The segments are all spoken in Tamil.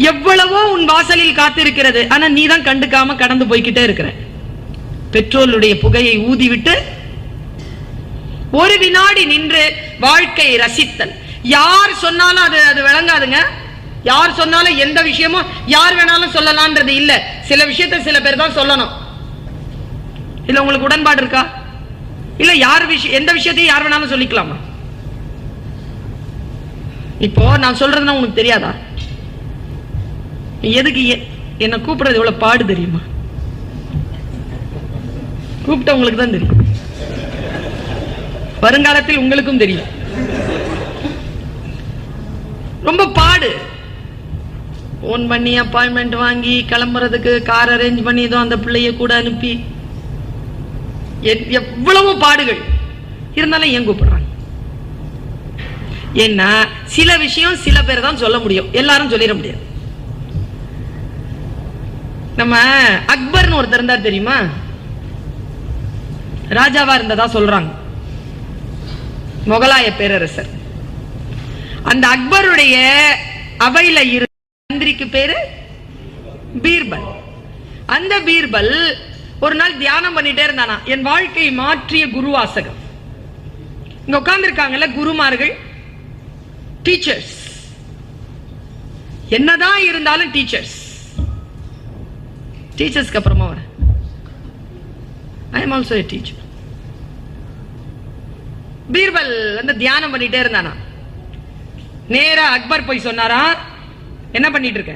எவ்வளவோ உன் வாசலில் காத்திருக்கிறது, ஆனா நீ தான் கண்டுக்காம கடந்து போய்கிட்டே இருக்கிற. பெட்ரோலுடைய புகையை ஊதிவிட்டு ஒரு வினாடி நின்று வாழ்க்கையை ரசித்தல். யார் சொன்னாலும் அது விளங்காதுங்க. யார் சொன்னாலும் எந்த விஷயமும் யார் வேணாலும் சொல்லலாம்ன்றது இல்ல. சில விஷயத்தை சில பேர் தான் சொல்லணும். இல்ல உங்களுக்கு உடன்பாடு இருக்கா? இல்ல யார் எந்த விஷயத்தையும் யார் வேணாலும் சொல்லிக்கலாமா? இப்போ நான் சொல்றதுன்னா உனக்கு தெரியாதா? எதுக்கு என்ன கூப்பிடுறது எவ்வளவு பாடு தெரியுமா? கூப்பிட்ட உங்களுக்கு தான் தெரியும், வருங்காலத்தில் உங்களுக்கும் தெரியும். ரொம்ப பாடு. போன் பண்ணி அப்பாயின்மெண்ட் வாங்கி கிளம்புறதுக்கு கார் அரேஞ்ச் பண்ணி அந்த பிள்ளைய கூட அனுப்பி எவ்வளவு பாடுகள் இருந்தாலும் ஏன் கூப்பிடுறாங்க? ஏன்னா சில விஷயம் சில பேர் தான் சொல்ல முடியும், எல்லாரும் சொல்லிட முடியாது. நம்ம அக்பர்னு ஒருத்தர் இருந்தார் தெரியுமா? ராஜாவா இருந்ததா சொல்றாங்க, முகலாய பேரரசர். அந்த அக்பருடைய அவையில இருந்த மந்திரிக்கு பேரு பீர்பல். அந்த பீர்பல் ஒரு நாள் தியானம் பண்ணிட்டே இருந்தானா. என் வாழ்க்கையை மாற்றிய குருவாசகம். இங்க உட்கார்ந்து இருக்காங்கல்ல குருமார்கள், டீச்சர்ஸ். என்னதான் இருந்தாலும் டீச்சர்ஸ். டீச்சர்ஸ்க்கு அப்புறமா வர I am also a teacher. Birbal வந்து தியானம் பண்ணிட்டே இருந்தானா. நேரா அக்பர் போய் சொன்னாரா, என்ன பண்ணிட்டு இருக்க?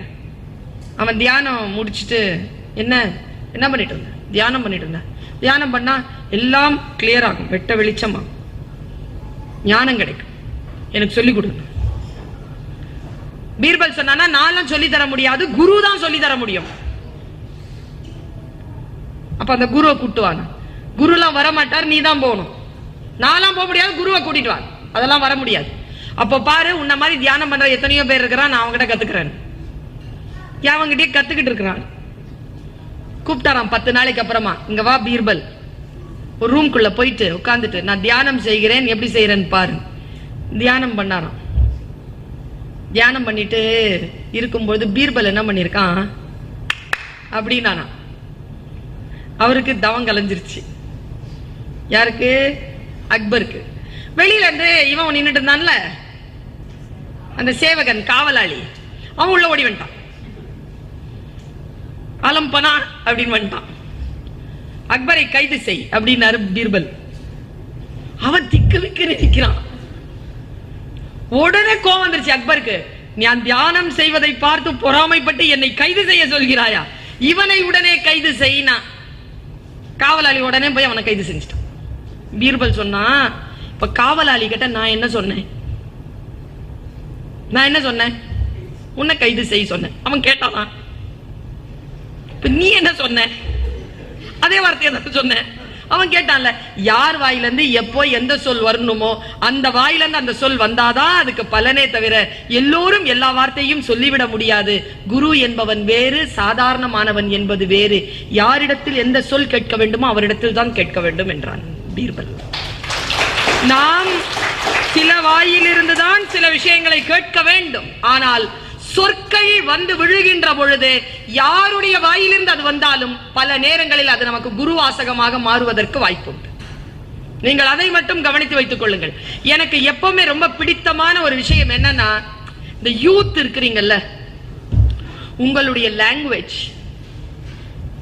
அவன் தியானம் முடிச்சுட்டு என்ன பண்ணிட்டு இருந்த? தியானம் பண்ணிட்டு இருந்த. தியானம் பண்ணா எல்லாம் கிளியர் ஆகும், வெட்ட வெளிச்சமா ஞானம் கிடைக்கும், எனக்கு சொல்லி கொடுங்க. பீர்பல் சொன்னா, நான் சொல்லி தர முடியாது, குரு தான் சொல்லி தர முடியும். அப்ப அந்த குருவை கூட்டுவாங்க. குருலாம் வர மாட்டார், நீ தான் போகணும். நான்லாம் போக முடியாது, குருவை கூட்டிட்டு வா, அதெல்லாம் வர முடியாது. அப்ப பாரு, உன்ன மாதிரி தியானம் பண்ற எத்தனையோ பேர் இருக்கிறான், நான் அவங்ககிட்ட கத்துக்கிறேன். அவங்ககிட்டயே கத்துக்கிட்டு இருக்கிறான். கூப்பிட்டாராம் 10 நாளைக்கு அப்புறமா, இங்க வா பீர்பல். ஒரு ரூம்குள்ள போயிட்டு உட்கார்ந்துட்டு, நான் தியானம் செய்கிறேன், எப்படி செய்யறேன்னு பாரு. தியானம் பண்ணாராம். தியானம் பண்ணிட்டு இருக்கும்போது பீர்பல் என்ன பண்ணிருக்கான் அப்படின்னா, அவருக்கு தவம் கலைஞ்சிருச்சு. யாருக்கு? அக்பருக்கு. வெளியில இருந்து இவன் நின்றுட்டு இருந்தான்ல, அந்த சேவகன் காவலாளி, அவன் உள்ள ஓடி வந்துட்டான். அலம்பனா அப்படின்னு வந்துட்டான். அக்பரை கைது செய் அப்படின்னாரு பீர்பல். அவன் திக்கு விக்கு நிற்கிறான். உடனே கோவம் வந்துருச்சு அக்பருக்கு. நான் தியானம் செய்வதை பார்த்து பொறாமைப்பட்டு என்னை கைது செய்ய சொல்கிறாயா? இவனை உடனே கைது செய்யினா. காவலாளி உடனே போய் அவனை கைது செஞ்சிட்டான். பீர்பல் சொன்னா, இப்ப காவலாளி கிட்ட நான் என்ன சொன்னேன்? உன்னை கைது செய்ய சொன்னேன். அவன் கேட்டானா? இப்ப நீ என்ன சொன்ன? அதே வார்த்தையை தான் சொன்னேன். அவன் கேட்டான்ல. யார் வாயிலிருந்து எப்போ எந்த சொல் வரணுமோ அந்த வாயிலிருந்து அந்த சொல் வந்தாதான் அதுக்கு பலனே தவிர எல்லோரும் எல்லா வார்த்தையும் சொல்லிவிட முடியாது. குரு என்பவன் வேறு, சாதாரணமானவன் என்பது வேறு. யாரிடத்தில் எந்த சொல் கேட்க வேண்டுமோ அவரிடத்தில் தான் கேட்க வேண்டும் என்றான் பீர்பல். நாம் சில வாயிலிருந்துதான் சில விஷயங்களை கேட்க வேண்டும். ஆனால் சொற்கள் வந்து விழுகின்ற பொழுது யாருடைய வாயிலிருந்து அது வந்தாலும் பல நேரங்களில் அது நமக்கு குருவாசகமாக மாறுவதற்கு வாய்ப்புண்டு. நீங்கள் அதை மட்டும் கவனித்து வைத்துக் கொள்ளுங்கள். எனக்கு எப்பவுமே ரொம்ப பிடித்தமான ஒரு விஷயம் என்னன்னா, இந்த யூத் இருக்கிறீங்கல்ல, உங்களுடைய லாங்குவேஜ்.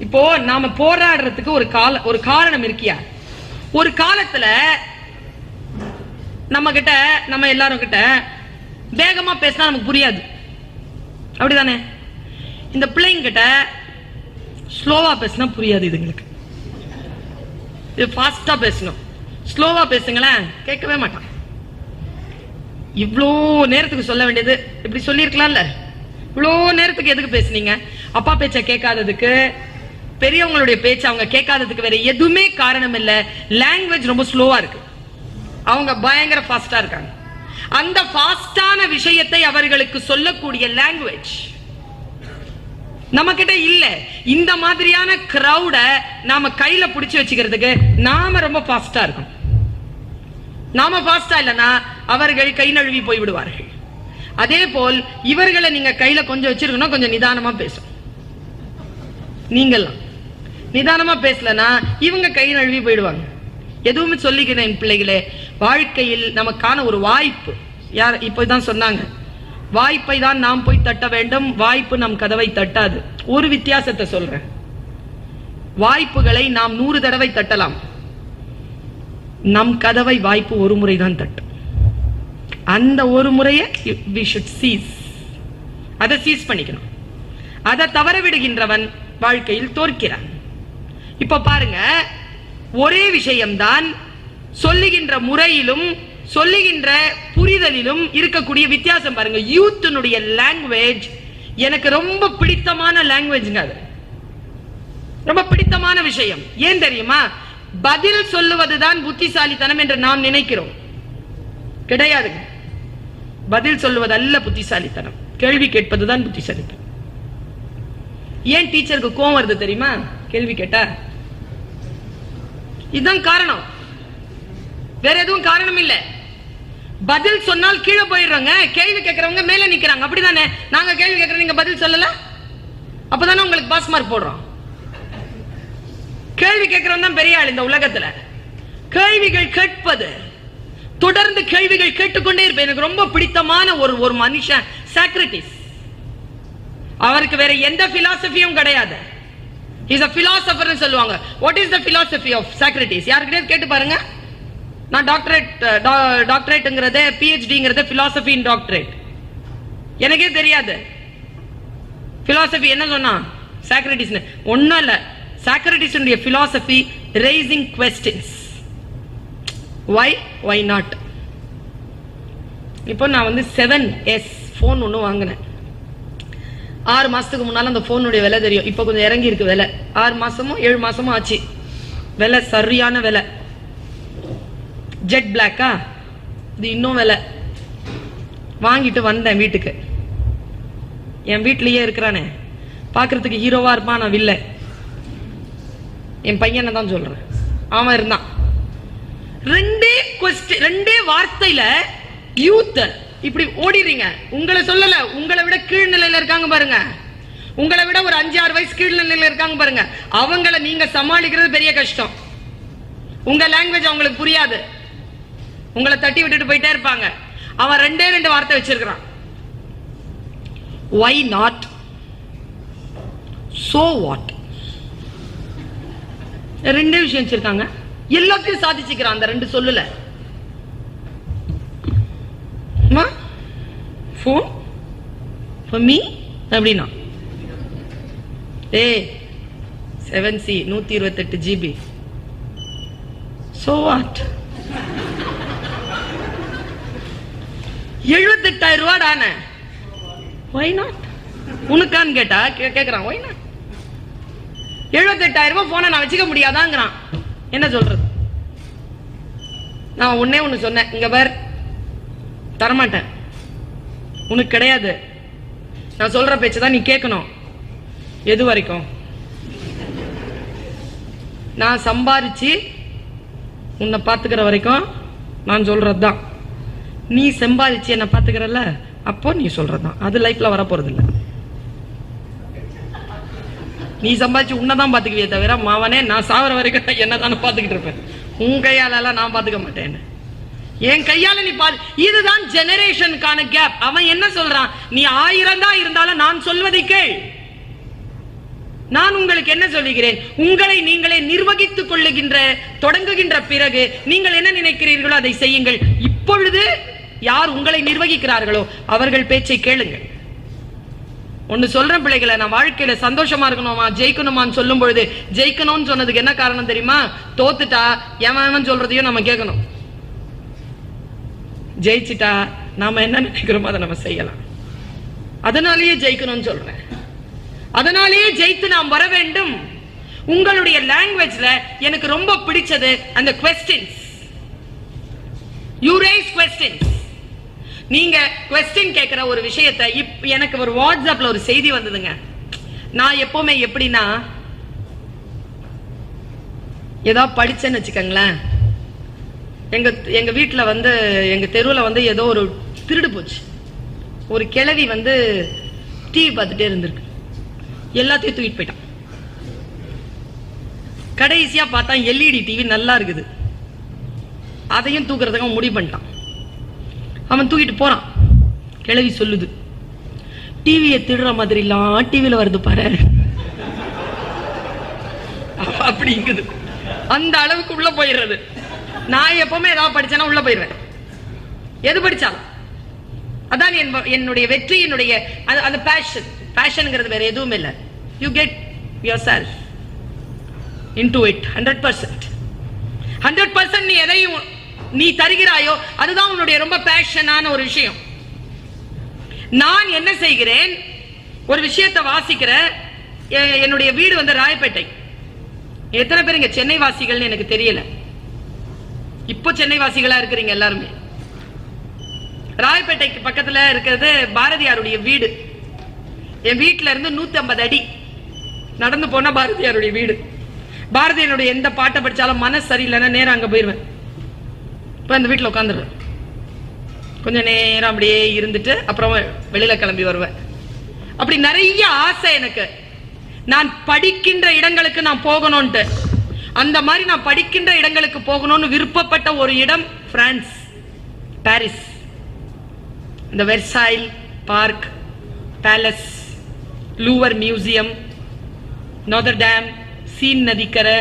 இப்போ நாம போராடுறதுக்கு ஒரு காரணம் இருக்கியா? ஒரு காலத்துல நம்ம எல்லாரும் கிட்ட வேகமா பேசினா நமக்கு புரியாது, அப்படிதானே? இந்த பிள்ளைங்க கிட்ட ஸ்லோவா பேசினா புரியாது. இதுங்களுக்கு இது ஃபாஸ்டா பேசணும், ஸ்லோவா பேசுங்களேன், கேட்கவே மாட்டான். இவ்வளோ நேரத்துக்கு சொல்ல வேண்டியது இப்படி சொல்லியிருக்கலாம்ல. இவ்வளோ நேரத்துக்கு எதுக்கு பேசுனீங்க? அப்பா பேச்ச கேட்காததுக்கு, பெரியவங்களுடைய பேச்ச அவங்க கேட்காததுக்கு வேற எதுவுமே காரணம் இல்ல. லாங்குவேஜ் ரொம்ப ஸ்லோவா இருக்கு, அவங்க பயங்கர ஃபாஸ்டா இருக்காங்க. அந்த ஃபாஸ்டான விஷயத்தை அவர்களுக்கு சொல்லக்கூடிய லாங்குவேஜ் நம்ம கிட்ட இல்ல. இந்த மாதிரியான கிரௌட நாம கையில பிடிச்சு வச்சுக்கிறதுக்கு நாம ரொம்ப ஃபாஸ்டா இருக்கோம். நாம ஃபாஸ்டா இல்லனா அவர்கள் கை நழுவி போய் விடுவார்கள். அதே போல் இவர்களை நீங்க கையில கொஞ்சம் வச்சிருக்கணும், கொஞ்சம் நிதானமா பேசும். நீங்கெல்லாம் நிதானமா பேசலனா இவங்க கை நழுவி போயிடுவாங்க. எதுவுமே சொல்லிக்கிறேன் பிள்ளைகளே, வாழ்க்கையில் நமக்கான ஒரு வாய்ப்பு, யார் இப்பதான் சொன்னாங்க, வாய்ப்பை தான் நாம் போய் தட்ட வேண்டும், வாய்ப்பு நம் கதவை தட்டாது. ஒரு வித்தியாசத்தை சொல்றேன், வாய்ப்புகளை நாம் 100 தடவை தட்டலாம், நம் கதவை வாய்ப்பு ஒரு முறை தான் தட்டும். அந்த ஒரு முறையை we should seize, அதை சீஸ் பண்ணிக்கணும். அதை தவற விடுகின்றவன் வாழ்க்கையில் தோற்கிறான். இப்ப பாருங்க, ஒரே விஷயம்தான் சொல்லுகின்ற முறையிலும் சொல்லுகின்ற புரிதலிலும் இருக்கக்கூடிய வித்தியாசம் பாருங்க. யூத்தினுடைய லாங்குவேஜ் எனக்கு ரொம்ப பிடித்தமான லாங்குவேஜ்ங்க, அது ரொம்ப பிடித்தமான விஷயம். ஏன் தெரியுமா? பதில் சொல்லுவதுதான் புத்திசாலித்தனம் என்று நாம் நினைக்கிறோம். கிடையாதுங்க. பதில் சொல்லுவது அல்ல புத்திசாலித்தனம், கேள்வி கேட்பதுதான் புத்திசாலித்தனம். ஏன் டீச்சருக்கு கோவம் வருது தெரியுமா? கேள்வி கேட்டா இதுதான் காரணம், வேற எதுவும் காரணம் இல்ல. பதில் சொன்னால் கீழே போயிடுறாங்க, கேள்வி கேட்கறவங்க மேல நிக்கிறாங்க. அப்படிதானே? நாங்க கேள்வி கேட்கறோம், நீங்க பதில் சொல்லல, அப்பதானே உங்களுக்கு பாஸ் மார்க் போடுறோம். கேள்வி கேட்கிறவன் தான் பெரிய ஆள் இந்த உலகத்துல. கேள்விகள் கேட்பது, தொடர்ந்து கேள்விகள் கேட்டுக்கொண்டே இருப்பேன். எனக்கு ரொம்ப பிடித்தமான ஒரு மனுஷன் சாக்ரட்டிஸ். அவருக்கு வேற எந்த பிலாசபியும் கிடையாது. He is a philosopher ன்னு சொல்லுவாங்க. What is the philosophy of Socrates? யார்கிட்டயே கேட்டு பாருங்க. நான் டாக்டரேட்ங்கிறதே PhDங்கிறதே philosophy in doctorate. எனக்கே தெரியாது philosophy என்ன சொன்னா சாக்ரட்டிஸ். ஒண்ணும் இல்ல, சாக்ரட்டிஸ் உடைய philosophy raising questions. Why not? இப்போ நான் வந்து 7S போன் ஒன்று வாங்கினேன். 6 மாசத்துக்கு முன்னால அந்த போனுடைய விலை தெரியும். இப்போ கொஞ்சம் இறங்கி இருக்கு விலை. 6 மாசமோ 7 மாசமோ ஆச்சு, விலை சரியான விலை. ஜெட் பிளாக்கா, இது இன்னும் விலை. வாங்கிட்டு வந்தேன் வீட்டுக்கு. என் வீட்லயே இருக்கிறானே, பாக்குறதுக்கு ஹீரோவா இருப்பான், நான் வில்ல. என் பையனை தான் சொல்றேன், அவன் இருந்தான். ரெண்டே வார்த்தையில யூத் இப்படி ஓடிறீங்க. உங்களை சொல்லல, உங்களை விட கீழ் நிலையில இருக்காங்க பாருங்க, உங்களை விட ஒரு 5-6 வயசு கீழ் நிலையில இருக்காங்க பாருங்க. அவங்கள நீங்க சமாளிக்கிறது பெரிய கஷ்டம். உங்க லாங்குவேஜ் அவங்களுக்கு புரியாது, உங்களை தட்டி விட்டுட்டு போயிட்டே இருப்பாங்க. அவன் 2 வார்த்தை வச்சிருக்கான், why not, so what. 2 விஷயம் வச்சிருக்காங்க, எல்லாத்தையும் சாதிச்சுக்கிறான் அந்த 2 சொல்லல. phone for me அப்படினா, 7C 128 GB, so what. 78,000 ரூபாய் தானே, why not. உனக்கான்னு கேட்டா கேக்குறான், why not. 78,000 ரூபாய் போனை நான் வச்சுக்க முடியாதாங்கிறான். என்ன சொல்றது? நான் ஒண்ணு சொன்னேன், இங்க பார், தரமாட்டேன், உனக்கு கிடையாது, நான் சொல்ற பேச்சதான் நீ கேட்கணும். எது வரைக்கும்? நான் சம்பாரிச்சு உன்னை பாத்துக்கிற வரைக்கும் நான் சொல்றதுதான். நீ சம்பாதிச்சு என்ன பாத்துக்கிறல்ல, அப்போ நீ சொல்றதுதான். அது லைஃப்ல வர போறது இல்ல. நீ சம்பாதிச்சு உன்னதான் பாத்துக்குவியே தவிர, மாவனே நான் சாவர வரைக்கும் என்னதானே பாத்துக்கிட்டு இருப்பேன். உன் கையால நான் பாத்துக்க மாட்டேன், என் கையால நீ பாத்து. இதுதான் ஜெனரேஷனுக்கான கேப். அவன் என்ன சொல்றான்? நீ 1000 தான் இருந்தாலும் நான் சொல்வதை கேள். நான் உங்களுக்கு என்ன சொல்லுகிறேன்? உங்களை நீங்களே நிர்வகித்துக் கொள்ளுகின்ற தொடங்குகின்ற பிறகு நீங்கள் என்ன நினைக்கிறீர்களோ அதை செய்யுங்கள். இப்பொழுது யார் உங்களை நிர்வகிக்கிறார்களோ அவர்கள் பேச்சை கேளுங்கள். ஒன்னு சொல்றேன் பிள்ளைகளை, நான் வாழ்க்கையில சந்தோஷமா இருக்கணுமா ஜெயிக்கணுமான்னு சொல்லும் பொழுது, ஜெயிக்கணும்னு சொன்னதுக்கு என்ன காரணம் தெரியுமா? தோத்துட்டா எவன் சொல்றதையும் நம்ம கேட்கணும். ஜெயிச்சிட்டா நாம என்ன நினைக்கிறோமோ அதை நம்ம செய்யலாம். அதனாலேயே ஜெயிக்கணும்னு சொல்றேன். அதனாலேயே ஜெயித்து நாம் வர வேண்டும். உங்களுடைய லாங்குவேஜ்ல எனக்கு ரொம்ப பிடிச்சது அந்த questions. You raise questions. நீங்க கொஸ்டின் கேட்கிற ஒரு விஷயத்தை, எனக்கு ஒரு வாட்ஸ்அப்ல ஒரு செய்தி வந்ததுங்க. நான் எப்பவுமே எப்படின்னா, ஏதோ படிச்சேன்னு வச்சுக்கங்களேன், எங்க வீட்டுல வந்து எங்க தெருவுல வந்து ஏதோ ஒரு திருடு போச்சு. ஒரு கிழவி வந்து டிவி பார்த்துட்டே இருந்திருக்கு. எல்லாத்தையும் தூக்கிட்டு போயிட்டான். கடைசியா பார்த்தா எல்இடி டிவி நல்லா இருக்குது, அதையும் தூக்குறதுக்கு அவன் முடிவு பண்ணிட்டான். அவன் தூக்கிட்டு போறான். கிழவி சொல்லுது, டிவியை திருடுற மாதிரிலாம் டிவியில வருது பாரு. அப்படிங்குது. அந்த அளவுக்கு உள்ள போயிடுறது. நான் எப்பவுமே ஏதாவது படிச்சேன்னா உள்ள போயிடுவேன். எது படிச்சாலும் அதான் என்னுடைய வெற்றி, என்னுடைய அது பேஷன். பேஷன்ங்கிறது வேற எதுவும் இல்லை. You get your self into it 100%. 100% நீ எதையும் நீ தருகிறாயோ அதுதான் உன்னுடைய ரொம்ப பேஷனான ஒரு விஷயம். நான் என்ன செய்கிறேன், ஒரு விஷயத்தை வாசிக்கிற, என்னுடைய வீடு வந்து ராயப்பேட்டை. எத்தனை பேர் இங்க சென்னை வாசிகள்னு எனக்கு தெரியல. இப்போ சென்னை வாசிகளா இருக்கிறீங்க எல்லாருமே. ராயப்பேட்டைக்கு பக்கத்துல இருக்கிறது பாரதியாருடைய வீடு. என் வீட்டுல இருந்து 150 அடி நடந்து போனா பாரதியாருடைய வீடு. பாரதியாருடைய எந்த பாட்டை படிச்சாலும் மனசு சரியில்லைன்னா நேரம் அங்க போயிருவேன். இப்ப அந்த வீட்டுல உட்காந்துருவேன். கொஞ்சம் நேரம் அப்படியே இருந்துட்டு அப்புறம் வெளியில கிளம்பி வருவேன். அப்படி நிறைய ஆசை எனக்கு. நான் படிக்கின்ற இடங்களுக்கு நான் போகணும்ட்டு. அந்த மாதிரி நான் படிக்கின்ற இடங்களுக்கு போகணும்னு விருப்பப்பட்ட ஒரு இடம் பிரான்ஸ், பாரிஸ். இந்த Versailles park, palace, Louvre museum, Notre Dame, Seine நதிக்கரை.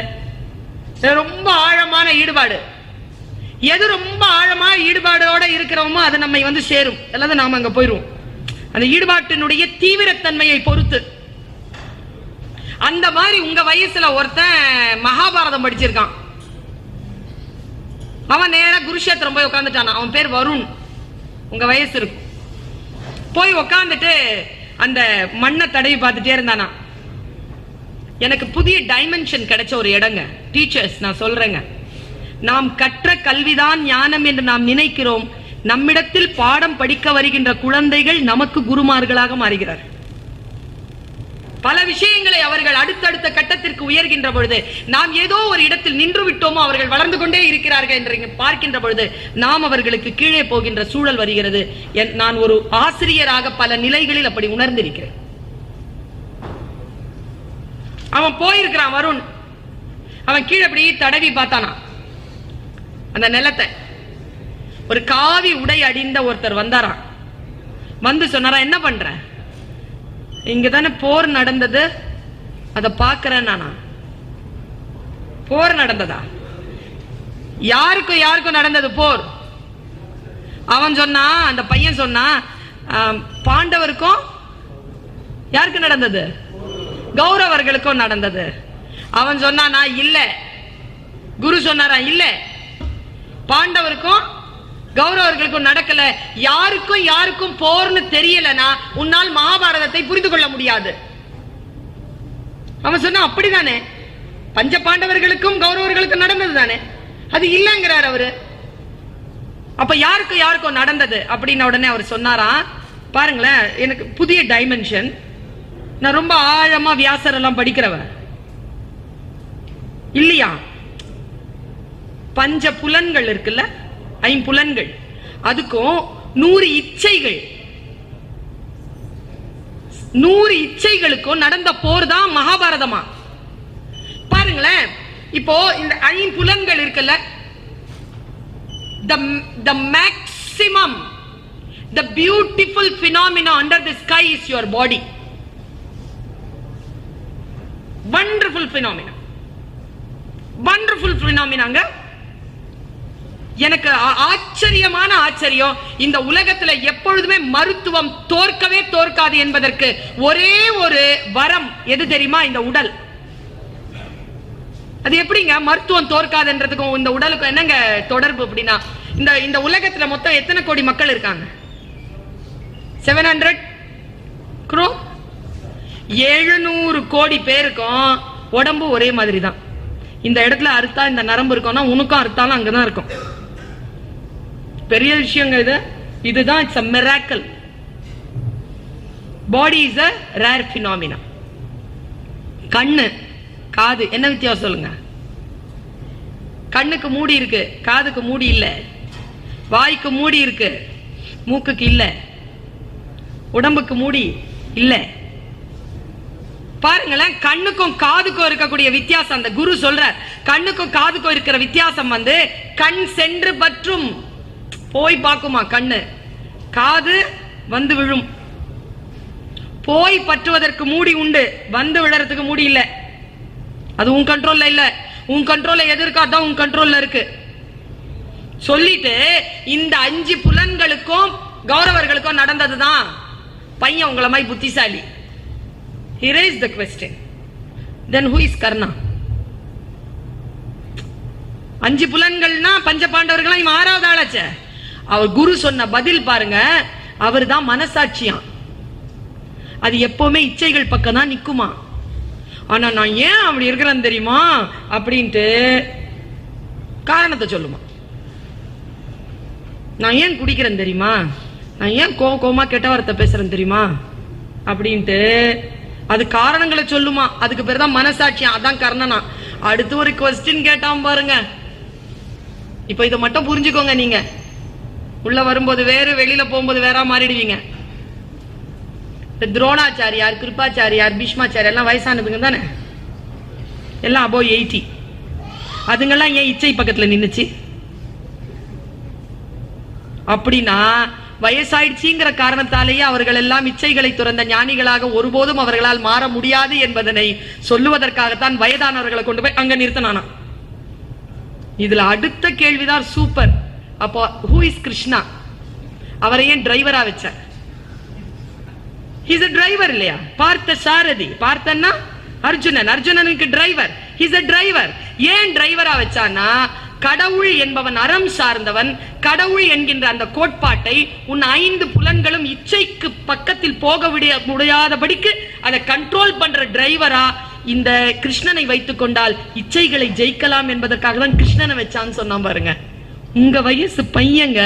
ரொம்ப ஆழமான ஈடுபாடு. எது ரொம்ப ஆழமா ஈடுபாடோட இருக்கிறோமோ அது நம்மை வந்து சேரும். எல்லாரும் நாம அங்க போயிருவோம். அந்த ஈடுபாட்டினுடைய தீவிரத்தன்மையை பொறுத்து. அந்த மாதிரி உங்க வயசுல ஒருத்தன் மகாபாரதம் படிச்சிருக்கான். அவன் நேரா குருஷேத்திரம் போய் உட்காந்துட்டான். அவன் பேர் வருண். உங்க வயசு இருக்கும். போய் உட்காந்துட்டு அந்த மண்ணை தடவி பார்த்துட்டே இருந்தானா. எனக்கு புதிய டைமென்ஷன் கிடைச்ச ஒரு இடங்க. டீச்சர்ஸ் நான் சொல்றேங்க, நாம் கற்ற கல்விதான் ஞானம் என்று நாம் நினைக்கிறோம். நம்மிடத்தில் பாடம் படிக்க வருகின்ற குழந்தைகள் நமக்கு குருமார்களாக மாறுகிறார். பல விஷயங்களை அவர்கள் அடுத்தடுத்த கட்டத்திற்கு உயர்கின்ற பொழுது நாம் ஏதோ ஒரு இடத்தில் நின்று விட்டோமோ, அவர்கள் வளர்ந்து கொண்டே இருக்கிறார்கள் என்று பார்க்கின்ற பொழுது நாம் அவர்களுக்கு கீழே போகின்ற சூழல் வருகிறது. நான் ஒரு ஆசிரியராக பல நிலைகளில் அப்படி உணர்ந்திருக்கிறேன். அவன் போயிருக்கிறான் வருண். அவன் கீழே அப்படி தடவி பார்த்தானா அந்த நிலத்தை. ஒரு காவி உடை அடிந்த ஒருத்தர் வந்தாராம். வந்து சொன்னாரா, என்ன பண்ற? இங்கதானே போர் நடந்தது, அத பாக்குறேன் நானா. போர் நடந்ததா? யாருக்கும் யாருக்கும் நடந்தது போர்? அவன் சொன்னா, அந்த பையன் சொன்னா, பாண்டவருக்கும் யாருக்கு நடந்தது? கௌரவர்களுக்கும் நடந்தது. அவன் சொன்னா இல்ல. குரு சொன்னாரா, இல்ல, பாண்டவருக்கும் கௌரவர்களுக்கும் நடக்கல. யாருக்கும் யாருக்கும் போர்னு தெரியலனா உன்னால் மகாபாரதத்தை புரிந்து கொள்ள முடியாது. அவன் சொன்னா அப்படிதானே, பஞ்ச பாண்டவர்களுக்கும் கௌரவர்களுக்கும் நடந்தது தானே, அது இல்லங்கிறார் அவரு. அப்ப யாருக்கும் யாருக்கும் நடந்தது அப்படின்ன உடனே அவர் சொன்னாரா, பாருங்களேன், எனக்கு புதிய டைமென்ஷன். நான் ரொம்ப ஆழமா வியாசர் எல்லாம் படிக்கிறவன் இல்லையா. பஞ்ச புலன்கள் இருக்குல்ல, ஐம்புலன்கள், அதுக்கும் 100 இச்சைகள், 100 இச்சைகளுக்கும் நடந்த போர் தான் மகாபாரதமா. பாருங்களேன், இப்போ இந்த ஐம்புலன்கள் இருக்குல்ல, the maximum, the beautiful phenomena under the sky is your body. Wonderful phenomena, wonderful phenomena. எனக்கு ஆச்சரியமான ஆச்சரியம், இந்த உலகத்துல எப்பொழுதுமே மருத்துவம் தோற்கவே தோற்காது என்பதற்கு ஒரே ஒரு வரம் எது தெரியுமா? இந்த உடல். அது எப்படிங்க மருத்துவம் தோற்காதுன்றதுக்கும் இந்த உடலுக்கும் என்னங்க தொடர்பு? அப்படின்னா இந்த உலகத்துல மொத்தம் எத்தனை கோடி மக்கள் இருக்காங்க? 700 crore. 700 கோடி பேருக்கும் உடம்பு ஒரே மாதிரி தான். இந்த இடத்துல அறுத்தா இந்த நரம்பு இருக்கும்னா உனக்கும் அறுத்தாலும் அங்கதான் இருக்கும். பெரிய விஷயங்க இது. இதுதான் it's a miracle. Body is a rare phenomena. கண்ணு, காது என்ன வித்தியாசம் சொல்லுங்க? கண்ணுக்கு மூடி இருக்கு, காதுக்கு மூடி இல்ல. வாய்க்கு மூடி இருக்கு, மூக்குக்கு இல்ல. உடம்புக்கு மூடி இல்ல. பாருங்களேன், கண்ணுக்கும் காதுக்கும் இருக்கக்கூடிய வித்தியாசம் அந்த குரு சொல்ற. கண்ணுக்கும் காதுக்கும் இருக்கிற வித்தியாசம் வந்து கண் சென்று பற்றும், போய் பார்க்குமா கண்ணு, காது வந்து விழும். போய் பற்றுவதற்கு மூடி உண்டு, வந்து விழறதுக்கு மூடி இல்ல. அது உன் கண்ட்ரோல்ல இல்ல. உன் கண்ட்ரோல்ல எது இருக்கோ அதான் உன் கண்ட்ரோல்ல இருக்கு. சொல்லிட்டு இந்த 5 புலன்களுக்கும் கௌரவர்களுக்கும் நடந்ததுதான். பையன் உங்களை மாதிரி புத்திசாலி. He raised the question. Then who is Karna? 5 புலன்கள்னா பஞ்ச பாண்டவர்களா, இவன் 6வது ஆளாச்சே. அவர் குரு சொன்ன பதில் பாருங்க, அவர் தான் மனசாட்சியாம். அது எப்பவுமே இச்சைகள் பக்கம் தான் நிக்குமா. ஆனா நான் ஏன் அப்படி இருக்கிறேன் தெரியுமா அப்படின்ட்டு காரணத்தை சொல்லுமா. நான் ஏன் குடிக்கிறேன் தெரியுமா, நான் ஏன் கோமா கெட்ட வார்த்தை பேசுறேன் தெரியுமா அப்படின்ட்டு அது காரணங்களை சொல்லுமா. அதுக்கு பேர் தான் மனசாட்சியம். அதான் கர்ணனா. அடுத்து ஒரு கொஸ்டின் கேட்டான் பாருங்க. இப்ப இதை மட்டும் புரிஞ்சுக்கோங்க. நீங்க உள்ள வரும்போது வேறு, வெளியில போகும்போது வேற மாறிடுவீங்க. துரோணாச்சாரியார், கிருபாச்சாரியார், பீஷ்மாச்சாரியார் எல்லாம் வயசானதுங்க தானே, எல்லாம் above 80. அதுங்கெல்லாம் ஏன் இச்சை பக்கத்துல நின்னுச்சு அப்படின்னா, வயசாயிடுச்சுங்கிற காரணத்தாலேயே அவர்கள் எல்லாம் இச்சைகளை துறந்த ஞானிகளாக ஒருபோதும் அவர்களால் மாற முடியாது என்பதனை சொல்லுவதற்காகத்தான் வயதானவர்களை கொண்டு போய் அங்க நிறுத்தினானா. இதுல அடுத்த கேள்விதான் சூப்பர். அப்போ who is கிருஷ்ணா? அவரை ஏன் டிரைவரா வச்சார்? He's a driver இல்லையா? பார்த்த சாரதி. பார்த்தன்னா அர்ஜுனன், அர்ஜுனனுக்கு டிரைவர். He's a driver. ஏன் டிரைவரா வச்சானா, கடவுள் என்பவன் அறம் சார்ந்தவன். கடவுள் என்கின்ற அந்த கோட்பாட்டை உன் 5 புலன்களும் இச்சைக்கு பக்கத்தில் போக முடியாதபடிக்கு அதை கண்ட்ரோல் பண்ற டிரைவரா இந்த கிருஷ்ணனை வைத்துக் கொண்டால் இச்சைகளை ஜெயிக்கலாம் என்பதற்காக தான் கிருஷ்ணனை வச்சான்னு சொன்னான் பாருங்க. உங்க வயசு பையங்க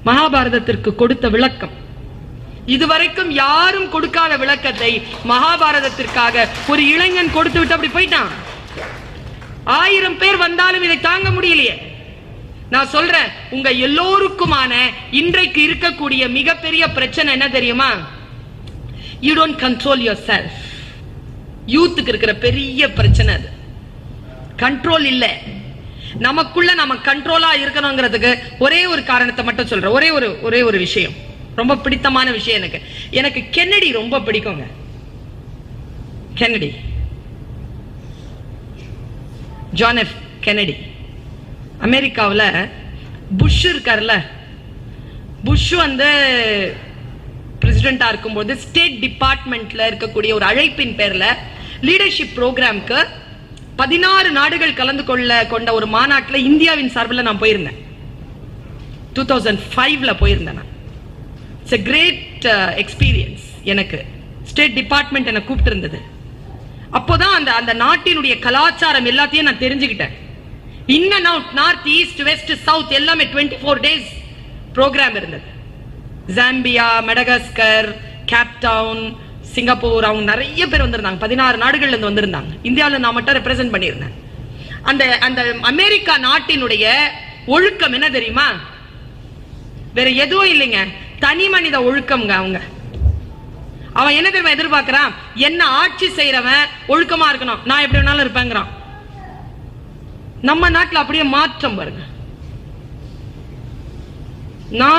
மகாபாரதத்திற்கு கொடுத்த விளக்கம் இதுவரைக்கும் யாரும் கொடுக்காத விளக்கத்தை மகாபாரதத்திற்காக ஒரு இளைஞன் கொடுத்து விட்டு அப்படி போயிட்டான். 1000 பேர் வந்தாலும் இதை தாங்க முடியலையே. நான் சொல்றேன், உங்க எல்லோருக்குமான இன்றைக்கு இருக்கக்கூடிய மிகப்பெரிய பிரச்சனை என்ன தெரியுமா? You don't control yourself. யூத்துக்கு இருக்கிற பெரிய பிரச்சனை அது. கண்ட்ரோல் இல்ல. நமக்குள்ள நம்ம கண்ட்ரோலா இருக்கணுங்கிறதுக்கு ஒரே ஒரு காரணத்தை மட்டும் சொல்றேன். ஒரே ஒரு விஷயம், ரொம்ப பிடித்தமான விஷயம் எனக்கு. எனக்கு கென்னடி ரொம்ப பிடிக்குங்க. Kennedy, John F Kennedy. அமெரிக்காவில் புஷ் இருக்கார்ல, புஷ் வந்து பிரசிடென்டா இருக்கும்போது ஸ்டேட் டிபார்ட்மெண்ட்ல இருக்கக்கூடிய ஒரு அழைப்பின் பேர்ல லீடர்ஷிப் ப்ரோக்ராம்க்கு 16 நாடுகள் கலந்து கொண்ட ஒரு மாநாட்டில் இந்தியாவின் சார்பில் நான் போயிருந்தேன். 2005ல போயிருந்தேன். It's a great experience. எனக்கு ஸ்டேட் டிபார்ட்மெண்ட் என்ன கூப்பிட்டு இருந்தது. அப்போதான் அந்த நாட்டினுடைய கலாச்சாரம் எல்லாத்தையும் நான் தெரிஞ்சுக்கிட்டேன். In and out, north, east, west, south எல்லாமே 24 days ப்ரோக்ராம் இருந்தது. ஜாம்பியா, மெடகாஸ்கர், கேப்டவுன், சிங்கப்பூர், அவங்க நிறைய பேர் வந்திருந்தாங்க. 16 நாடுகள்ல இருந்து வந்திருந்தாங்க. இந்தியாவில் நான் மட்டும் ரெப்ரசென்ட் பண்ணியிருந்தேன். அந்த அமெரிக்கா நாட்டினுடைய ஒழுக்கம் என்ன தெரியுமா? வேற எதுவும் இல்லைங்க, தனி மனித ஒழுக்கம்ங்க. அவன் என்ன தெரியுமா எதிர்பார்க்கிறான்? என்ன ஆட்சி செய்யறவன் ஒழுக்கமா இருக்கணும், நான் எப்படி வேணாலும் இருப்பேங்கிறான். நம்ம நாட்டில் அப்படியே மாற்றம் பாருங்க. நான்